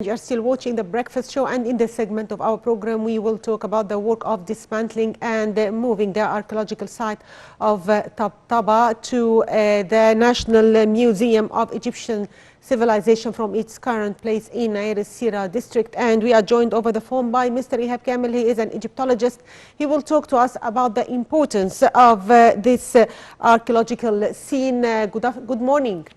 You are still watching The Breakfast Show, and in this segment of our program we will talk about the work of dismantling and moving the archaeological site of Tabtaba to the National Museum of Egyptian Civilization from its current place in Nair Sira district. And we are joined over the phone by Mr. Ehab Kamel. He is an Egyptologist. He will talk to us about the importance of this archaeological scene. Good morning.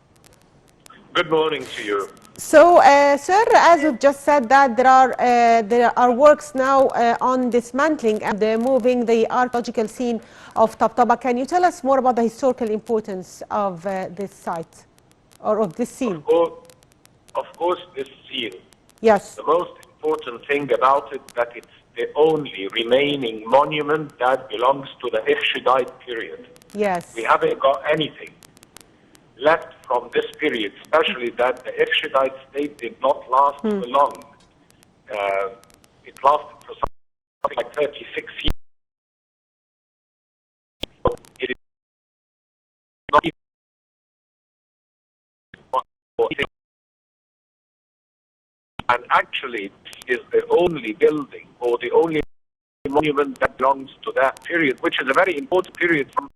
Good morning to you. So, sir, as you've just said that there are works now on dismantling and moving the archaeological scene of Tabtaba. Can you tell us more about the historical importance of this site or of this scene? Of course, this scene. Yes. The most important thing about it that it's the only remaining monument that belongs to the Ikhshidite period. Yes. We haven't got anything left from this period, especially that the Ikhshidite state did not last for long. It lasted for something like 36 years. It is not even, and actually is the only building or the only monument that belongs to that period, which is a very important period from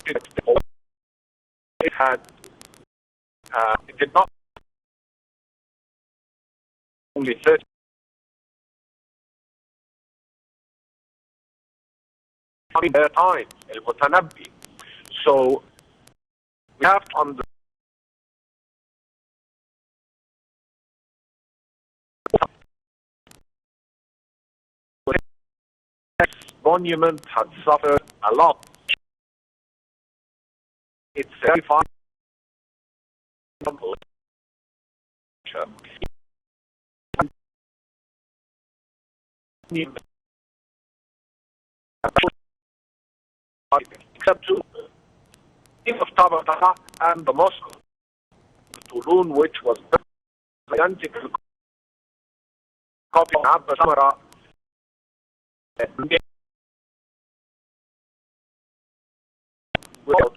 it did not only 30 their time, al-Mutanabbi. So we have to understand this monument had suffered a lot. It's very far. Except to of Tabata and the mosque Tulun, which was identical copy of Abba Samara.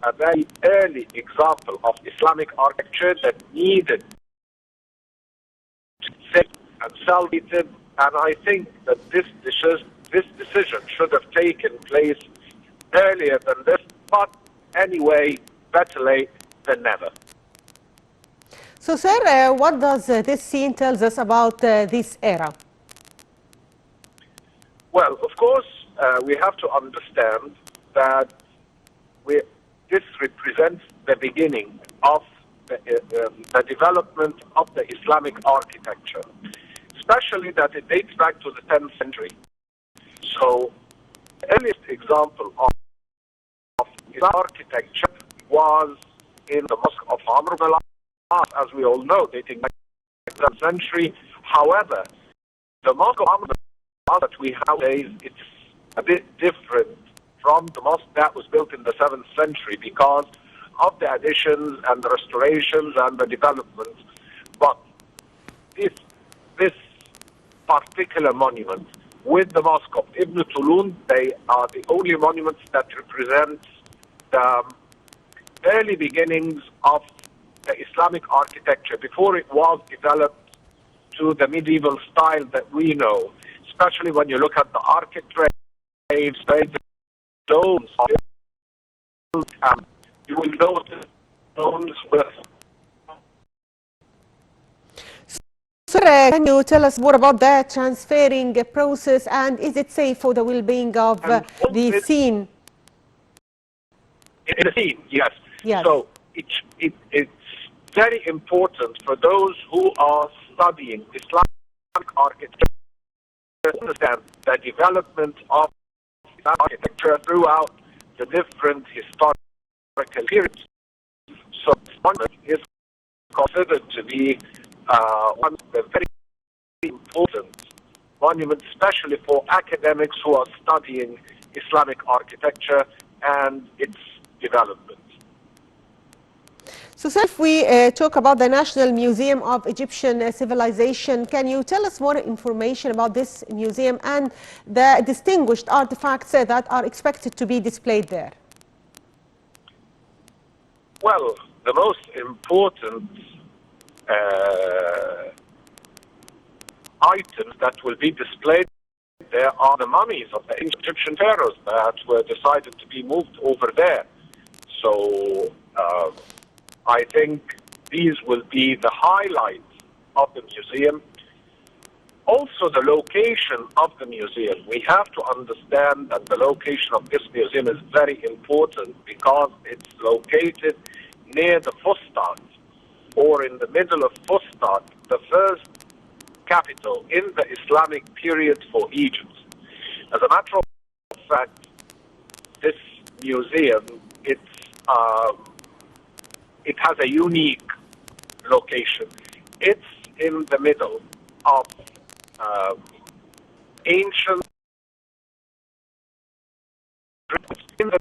A very early example of Islamic architecture that needed set and salvated, and I think that this decision should have taken place earlier than this, but anyway, better late than never. So, sir, what does this scene tells us about this era? Well, of course, we have to understand that this represents the beginning of the development of the Islamic architecture, especially that it dates back to the 10th century. So, the earliest example of Islamic architecture was in the Mosque of Amr ibn al-As, as we all know, dating back to the 10th century. However, the Mosque of Amr ibn al-As that we have nowadays, it's a bit different from the mosque that was built in the 7th century because of the additions and the restorations and the developments. But this particular monument with the mosque of Ibn Tulun, they are the only monuments that represent the early beginnings of the Islamic architecture before it was developed to the medieval style that we know, especially when you look at the architraves, stones, you will notice stones with. Sir, can you tell us more about the transferring process, and is it safe for the well-being of the scene? In the scene, yes. Yes. So it's very important for those who are studying Islamic architecture to understand the development of architecture throughout the different historical periods. So this monument is considered to be one of the very important monuments, especially for academics who are studying Islamic architecture and its development. So, sir, if we talk about the National Museum of Egyptian Civilization, can you tell us more information about this museum and the distinguished artifacts that are expected to be displayed there? Well, the most important items that will be displayed there are the mummies of the ancient Egyptian pharaohs that were decided to be moved over there. So I think these will be the highlights of the museum. Also, the location of the museum. We have to understand that the location of this museum is very important because it's located near the Fustat, or in the middle of Fustat, the first capital in the Islamic period for Egypt. As a matter of fact, this museum, it has a unique location. It's in the middle of ancient, in the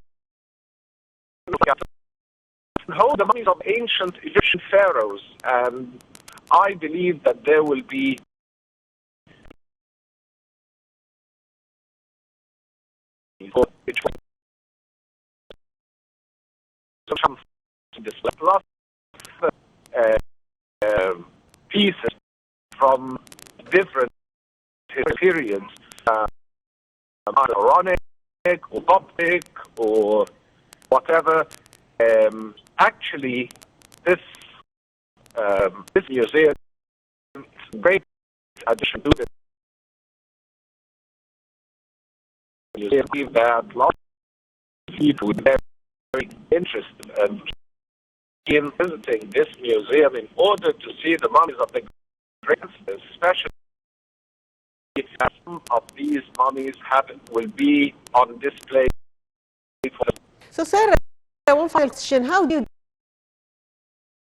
hold the mummies of ancient Egyptian pharaohs, and I believe that there will be some plus pieces from different periods, Aaronic or Coptic or whatever. Actually, this museum is a great addition to the museum. That lots of people would be very interested in visiting this museum in order to see the mummies of the greats, especially some of these mummies will be on display. So, sir, one final question: how do you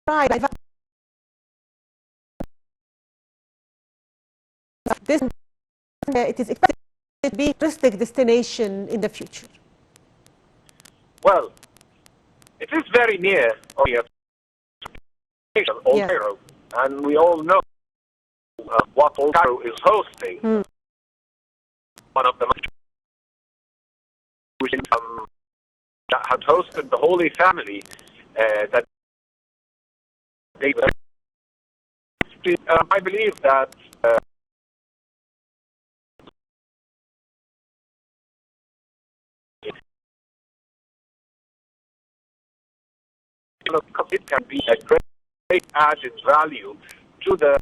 try this? It is expected to be a touristic destination in the future. Well, it is very near Old Cairo, and we all know what Old Cairo is hosting. One of the which had hosted the Holy Family that they I believe that it can be a great added value to the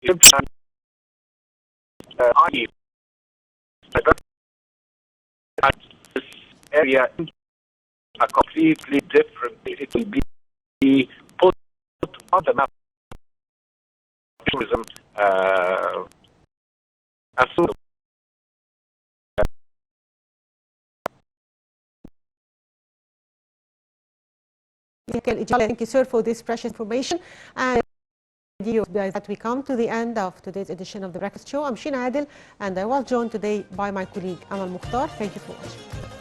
Egyptian this area a completely different. It will be put on the map of tourism as soon as Thank you, sir, for this precious information. And that we come to the end of today's edition of The Breakfast Show. I'm Shina Adil, and I was joined today by my colleague Amal Mukhtar. Thank you for watching.